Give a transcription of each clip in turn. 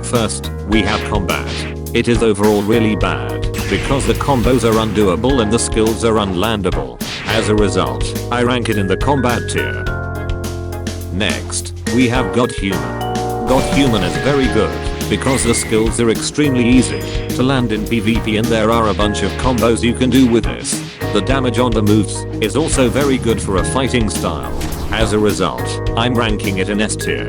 First, we have combat. It is overall really bad, because the combos are undoable and the skills are unlandable. As a result, I rank it in the combat tier. Next, we have Godhuman. Godhuman is very good, because the skills are extremely easy to land in PvP and there are a bunch of combos you can do with this. The damage on the moves is also very good for a fighting style. As a result, I'm ranking it in S tier.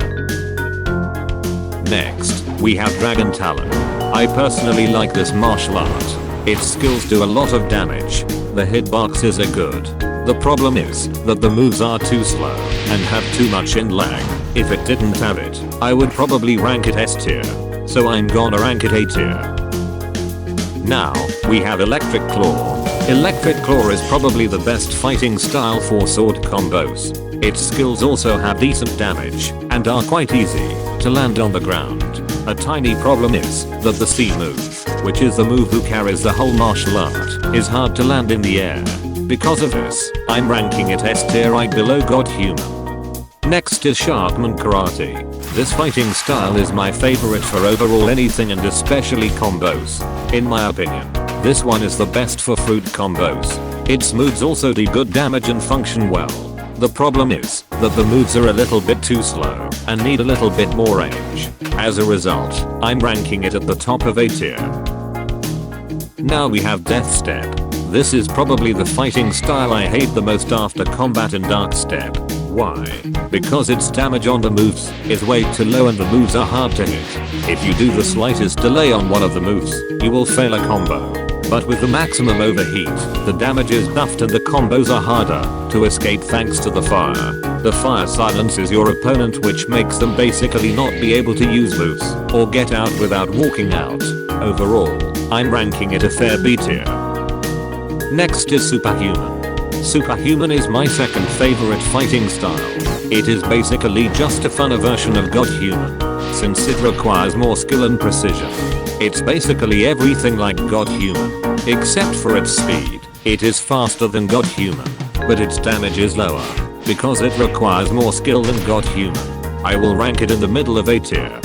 Next, we have Dragon Talon. I personally like this martial art. Its skills do a lot of damage. The hitboxes are good. The problem is that the moves are too slow and have too much in lag. If it didn't have it, I would probably rank it S tier. So I'm gonna rank it A tier. Now, we have Electric Claw. Electric Claw is probably the best fighting style for sword combos. Its skills also have decent damage and are quite easy to land on the ground. A tiny problem is that the C move, which is the move who carries the whole martial art, is hard to land in the air. Because of this, I'm ranking it S tier right below Godhuman. Next is Sharkman Karate. This fighting style is my favorite for overall anything and especially combos. In my opinion, this one is the best for fruit combos. Its moves also do good damage and function well. The problem is that the moves are a little bit too slow and need a little bit more range. As a result, I'm ranking it at the top of A tier. Now we have Death Step. This is probably the fighting style I hate the most after combat and Dark Step. Why? Because its damage on the moves is way too low and the moves are hard to hit. If you do the slightest delay on one of the moves, you will fail a combo. But with the maximum overheat, the damage is buffed and the combos are harder to escape thanks to the fire. The fire silences your opponent, which makes them basically not be able to use moves or get out without walking out. Overall, I'm ranking it a fair B tier. Next is Superhuman. Superhuman is my second favorite fighting style. It is basically just a funner version of Godhuman, since it requires more skill and precision. It's basically everything like Godhuman, except for its speed. It is faster than Godhuman, but its damage is lower, because it requires more skill than Godhuman. I will rank it in the middle of A tier.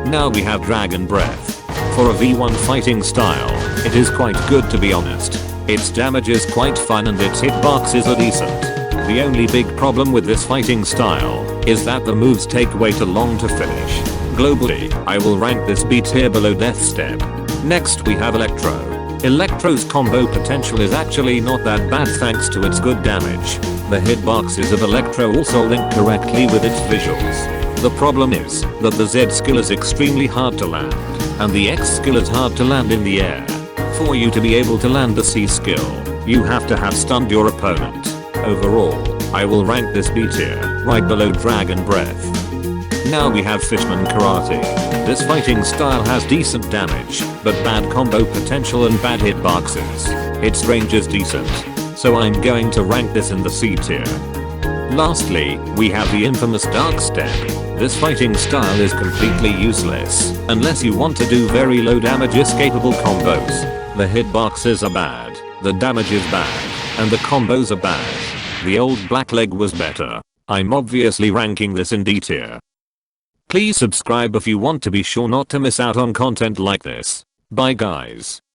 Now we have Dragon Breath. For a V1 fighting style, it is quite good to be honest. Its damage is quite fun and its hitboxes are decent. The only big problem with this fighting style is that the moves take way too long to finish. Globally, I will rank this B tier below Death Step. Next we have Electro. Electro's combo potential is actually not that bad thanks to its good damage. The hitboxes of Electro also link correctly with its visuals. The problem is that the Z skill is extremely hard to land, and the X skill is hard to land in the air. For you to be able to land the C skill, you have to have stunned your opponent. Overall, I will rank this B tier, right below Dragon Breath. Now we have Fishman Karate. This fighting style has decent damage, but bad combo potential and bad hitboxes. Its range is decent, so I'm going to rank this in the C tier. Lastly, we have the infamous Dark Step. This fighting style is completely useless, unless you want to do very low damage escapable combos. The hitboxes are bad, the damage is bad, and the combos are bad. The old Blackleg was better. I'm obviously ranking this in D tier. Please subscribe if you want to be sure not to miss out on content like this. Bye guys.